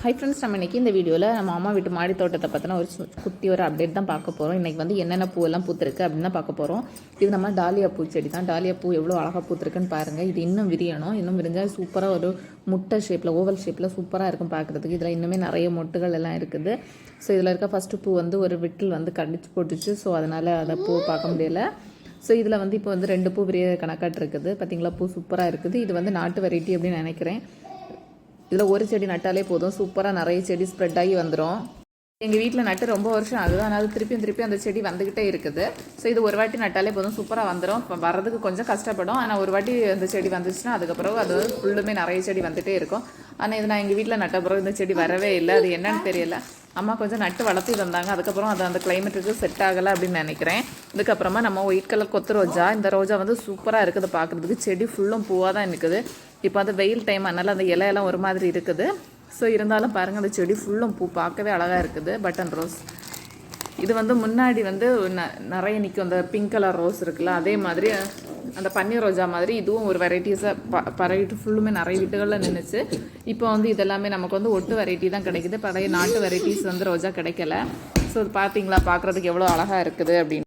Hi friends, நம்ம இன்றைக்கி இந்த வீடியோவில் நம்ம அம்மா வீட்டு மாடி தோட்டத்தை பற்றின குட்டி ஒரு அப்டேட் தான் பார்க்க போகிறோம். இன்றைக்கி வந்து என்னென்ன பூவெல்லாம் பூத்துருக்கு அப்படின்னு தான் பார்க்க போகிறோம். இது நம்ம டாலியா பூச்செடி தான். டாலியா பூ எவ்வளோ அழகாக பூத்துருக்குன்னு பாருங்கள். இது இன்னும் விரியணும். இன்னும் விரிஞ்சால் சூப்பராக ஒரு முட்டை ஷேப்பில், ஓவல் ஷேப்பில் சூப்பராக இருக்கும் பார்க்குறதுக்கு. இதில் இன்னுமே நிறைய மொட்டுகள் எல்லாம் இருக்குது. ஸோ இதில் இருக்க ஃபஸ்ட்டு பூ வந்து ஒரு விட்டில் வந்து கடிச்சு போட்டுச்சு. ஸோ அதனால் அதை பூ பார்க்க முடியலை. ஸோ இதில் வந்து இப்போ வந்து 2 பூ விரிய கணக்காட்டு இருக்குது. பார்த்திங்களா, பூ சூப்பராக இருக்குது. இது வந்து நாட்டு வெரைட்டி அப்படின்னு நினைக்கிறேன். இதில் ஒரு செடி நட்டாலே போதும், சூப்பராக நிறைய செடி ஸ்ப்ரெட் ஆகி வந்துடும். எங்கள் வீட்டில் நட்டு ரொம்ப வருஷம் ஆகுது. அதனால் திருப்பி அந்த செடி வந்துக்கிட்டே இருக்குது. ஸோ இது ஒரு வாட்டி நட்டாலே போதும், சூப்பராக வந்துடும். இப்போ வர்றதுக்கு கொஞ்சம் கஷ்டப்படும். ஆனால் ஒரு வாட்டி அந்த செடி வந்துச்சுன்னா அதுக்கப்புறம் அது ஃபுல்லுமே நிறைய செடி வந்துகிட்டே இருக்கும். ஆனால் இது நான் எங்கள் வீட்டில் நட்ட பிறகு இந்த செடி வரவே இல்லை. அது என்னன்னு தெரியல. அம்மா கொஞ்சம் நட்டு வளர்த்தி வந்தாங்க. அதுக்கப்புறம் அது அந்த கிளைமேட்டுக்கு செட் ஆகலை அப்படின்னு நினைக்கிறேன். இதுக்கப்புறமா நம்ம ஒயிட் கலர் கொத்து ரோஜா. இந்த ரோஜா வந்து சூப்பராக இருக்குது பார்க்குறதுக்கு. செடி ஃபுல்லும் பூவாக தான் இருக்குது. இப்போ வந்து வெயில் டைம், அதனால் அந்த இலையெல்லாம் ஒரு மாதிரி இருக்குது. ஸோ இருந்தாலும் பாருங்கள், அந்த செடி ஃபுல்லும் பூ பார்க்கவே அழகாக இருக்குது. பட்டன் ரோஸ் இது வந்து முன்னாடி வந்து நிறைய நிற்கும். அந்த பிங்க் கலர் ரோஸ் இருக்குல்ல, அதே மாதிரி அந்த பன்னீர் ரோஜா மாதிரி இதுவும் ஒரு வெரைட்டிஸாக பரவிட்டு ஃபுல்லுமே நிறைய வீட்டுகளில் நின்றுச்சு. இப்போ வந்து இதெல்லாமே நமக்கு வந்து ஒட்டு வெரைட்டி தான் கிடைக்குது. பழைய நாட்டு வெரைட்டிஸ் வந்து ரோஜா கிடைக்கல. ஸோ இது பார்த்தீங்களா, பார்க்குறதுக்கு எவ்வளோ அழகாக இருக்குது அப்படின்னு.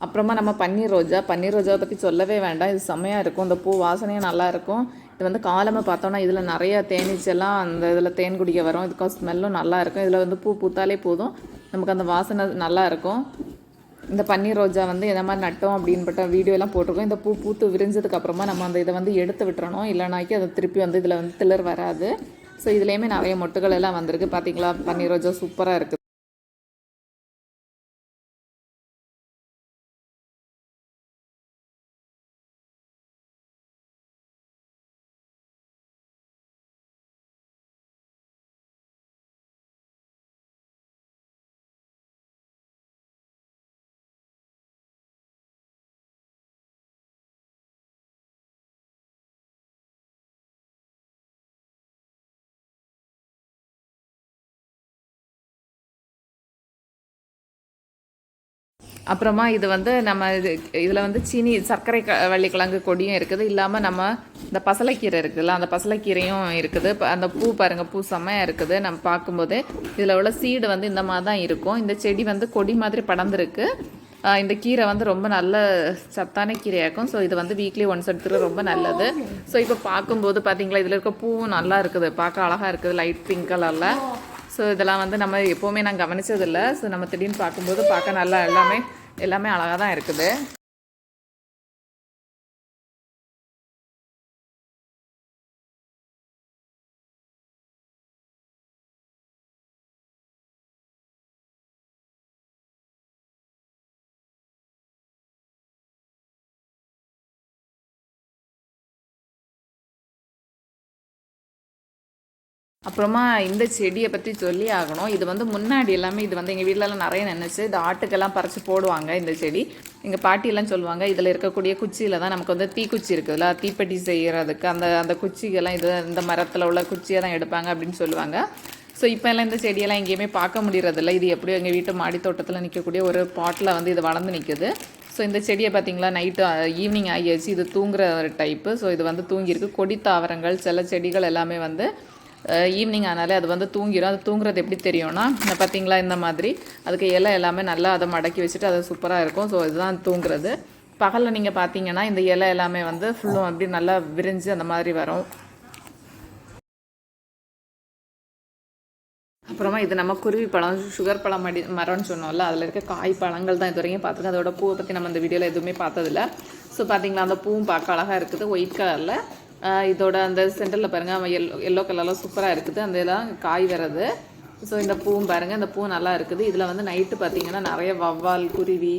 அப்புறமா நம்ம பன்னீர் ரோஜாவை பற்றி சொல்லவே வேண்டாம். இது செம்மையாக இருக்கும். இந்த பூ வாசனையும் நல்லாயிருக்கும். இது வந்து காலமாக பார்த்தோன்னா இதில் நிறைய தேனீச்செல்லாம் அந்த இதில் தேன் குடிக்க வரும். இதுக்கு ஸ்மெல்லும் நல்லாயிருக்கும். இதில் வந்து பூ பூத்தாலே போதும், நமக்கு அந்த வாசனை நல்லாயிருக்கும். இந்த பன்னீர் ரோஜா வந்து எந்த மாதிரி நட்டோம் அப்படின்பட்ட வீடியோலாம் போட்டிருக்கோம். இந்த பூ பூத்து விரிஞ்சதுக்கப்புறமா நம்ம அந்த இதை வந்து எடுத்து விட்டுறணும். இல்லைனாக்கி அதை திருப்பி வந்து இதில் வந்து திளர் வராது. ஸோ இதுலேயுமே நிறைய மொட்டுகள் எல்லாம் வந்திருக்கு. பார்த்தீங்களா, பன்னீர் ரோஜா சூப்பராக இருக்குது. அப்புறமா இது வந்து நம்ம இதில் வந்து சீனி சர்க்கரை வள்ளிக்கிழங்கு கொடியும் இருக்குது. இல்லாமல் நம்ம இந்த பசலைக்கீரை இருக்குதுல்ல, அந்த பசலைக்கீரையும் இருக்குது. அந்த பூ பாருங்கள், பூ செம்மையாக இருக்குது. நம்ம பார்க்கும்போது இதில் உள்ள சீடு வந்து இந்த மாதிரி தான் இருக்கும். இந்த செடி வந்து கொடி மாதிரி படர்ந்துருக்கு. இந்த கீரை வந்து ரொம்ப நல்ல சத்தான கீரையாக்கும். ஸோ இது வந்து வீக்லி ஒன்ஸ் எடுத்துகிட்டு ரொம்ப நல்லது. ஸோ இப்போ பார்க்கும்போது பார்த்தீங்களா, இதில் இருக்க பூவும் நல்லா இருக்குது, பார்க்க அழகாக இருக்குது, லைட் பிங்க் கலரில். ஸோ இதெல்லாம் வந்து நம்ம எப்போவுமே நான் கவனித்ததில்லை. ஸோ நம்ம திடீர்னு பார்க்கும்போது பார்க்க நல்லா எல்லாமே அழகாக தான் இருக்குது. அப்புறமா இந்த செடியை பற்றி சொல்லி ஆகணும். இது வந்து முன்னாடி எல்லாமே இது வந்து எங்கள் வீட்டிலலாம் நிறைய நினைச்சு இது ஆட்டுக்கெல்லாம் பறித்து போடுவாங்க. இந்த செடி எங்கள் பாட்டியெல்லாம் சொல்லுவாங்க, இதில் இருக்கக்கூடிய குச்சியில் தான் நமக்கு வந்து தீக்குச்சி இருக்குதுல்ல, தீப்பெட்டி செய்கிறதுக்கு அந்த குச்சிகள்லாம் இந்த மரத்தில் உள்ள குச்சியை தான் எடுப்பாங்க அப்படின்னு சொல்லுவாங்க. ஸோ இப்போ எல்லாம் இந்த செடியெல்லாம் எங்கேயுமே பார்க்க முடியறதில்ல. இது எப்படியோ எங்கள் வீட்டு மாடி தோட்டத்தில் நிற்கக்கூடிய ஒரு பாட்டில் வந்து இது வளர்ந்து நிற்குது. ஸோ இந்த செடியை பார்த்திங்களா, நைட்டு ஈவினிங் ஆகியாச்சு. இது தூங்குற ஒரு டைப்பு. ஸோ இது வந்து தூங்கியிருக்கு. கொடி தாவரங்கள் சில செடிகள் எல்லாமே வந்து ஈவினிங் ஆனாலே அது வந்து தூங்கிடும். அது தூங்குறது எப்படி தெரியும்னா, பார்த்திங்களா, இந்த மாதிரி அதுக்கு இலை எல்லாமே நல்லா அதை மடக்கி வச்சுட்டு அது சூப்பராக இருக்கும். ஸோ இதுதான் தூங்குறது. பகலில் நீங்கள் பார்த்தீங்கன்னா இந்த இலை எல்லாமே வந்து ஃபுல்லும் அப்படி நல்லா விரிஞ்சு அந்த மாதிரி வரும். அப்புறமா இது நம்ம குருவி பழம், சுகர் பழம் மரம்னு சொன்னோம்ல, அதில் இருக்க காய் பழங்கள் தான் இது வரைக்கும் பார்த்துருக்கேன். அதோட பூவை பற்றி நம்ம இந்த வீடியோவில் எதுவுமே பார்த்ததில்ல. ஸோ பார்த்திங்களா, அந்த பூவும் பார்க்க அழகாக இருக்குது, ஒயிட் கலரில். இதோட அந்த சென்டரில் பாருங்கள், எல்லோ கலரில் சூப்பராக இருக்குது. அந்த இதெல்லாம் காய் வர்றது. ஸோ இந்த பூவும் பாருங்கள், இந்த பூ நல்லா இருக்குது. இதில் வந்து நைட்டு பார்த்திங்கன்னா நிறைய வவ்வால், குருவி,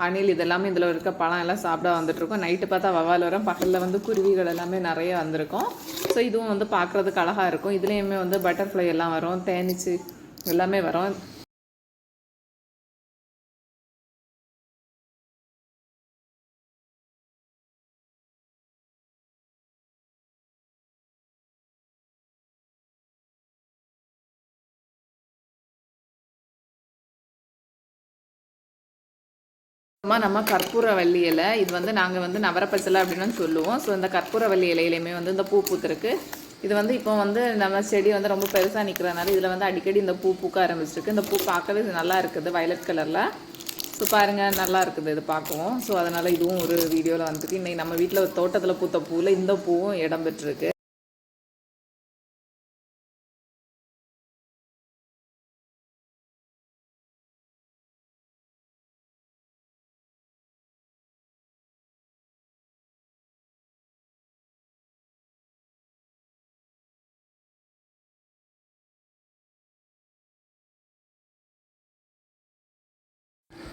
அணில் இதெல்லாமே இதில் இருக்க பழம் எல்லாம் சாப்பிட வந்துட்டுருக்கோம். நைட்டு பார்த்தா வவ்வால் வரும், பகலில் வந்து குருவிகள் எல்லாமே நிறைய வந்திருக்கும். ஸோ இதுவும் வந்து பார்க்குறதுக்கு அழகாக இருக்கும். இதுலேயுமே வந்து பட்டர்ஃப்ளை எல்லாம் வரும், தேனீச்சு எல்லாமே வரும். நம்ம கற்பூரவள்ளி இலை, இது வந்து நாங்கள் வந்து நவரப்பச்சலை அப்படின்னு சொல்லுவோம். ஸோ இந்த கற்பூரவள்ளி இலையிலையுமே வந்து இந்த பூ பூத்துருக்கு. இது வந்து இப்போ வந்து நம்ம செடி வந்து ரொம்ப பெருசாக நிற்கிறதுனால இதில் வந்து அடிக்கடி இந்த பூ பூக்க ஆரம்பிச்சிருக்கு. இந்த பூ பார்க்கவே நல்லா இருக்குது, வயலட் கலரில். ஸோ பாருங்கள், நல்லா இருக்குது இது பார்க்கவும். ஸோ அதனால் இதுவும் ஒரு வீடியோவில் வந்துருக்கு. இன்றைக்கி நம்ம வீட்டில் ஒரு தோட்டத்தில் பூத்த பூவில் இந்த பூவும் இடம் பெற்றிருக்கு.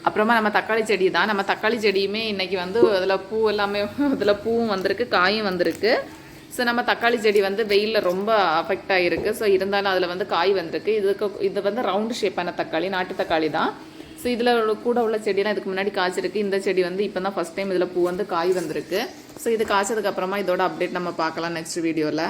அப்புறமா நம்ம தக்காளி செடி தான். நம்ம தக்காளி செடியுமே இன்றைக்கி வந்து அதில் பூ எல்லாமே அதில் பூவும் வந்திருக்கு, காயும் வந்திருக்கு. ஸோ நம்ம தக்காளி செடி வந்து வெயிலில் ரொம்ப அஃபெக்ட் ஆகிருக்கு. ஸோ இருந்தாலும் அதில் வந்து காய் வந்திருக்கு. இது வந்து ரவுண்டு ஷேப்பான தக்காளி, நாட்டு தக்காளி தான். ஸோ இதில் கூட உள்ள செடியெல்லாம் இதுக்கு முன்னாடி காய்ச்சிருக்கு. இந்த செடி வந்து இப்போ தான் ஃபஸ்ட் டைம் இதில் பூ வந்து காய் வந்திருக்கு. ஸோ இது காய்ச்சதுக்கப்புறமா இதோட அப்டேட் நம்ம பார்க்கலாம் நெக்ஸ்ட் வீடியோவில்.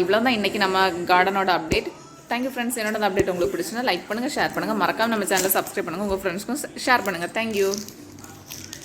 இவ்வளோ தான் இன்றைக்கி நம்ம கார்டனோட அப்டேட். Thank you friends. என்னோட அப்டேட் உங்களுக்கு பிடிச்சுன்னா லைக் பண்ணுங்கள், ஷேர் பண்ணுங்கள். மறக்காமல் நம்ம சேனலை சப்ஸ்கிரைப் பண்ணுங்கள், உங்கள் ஃப்ரெண்ட்ஸ்க்கும் ஷேர் பண்ணுங்கள். தேங்க்யூ.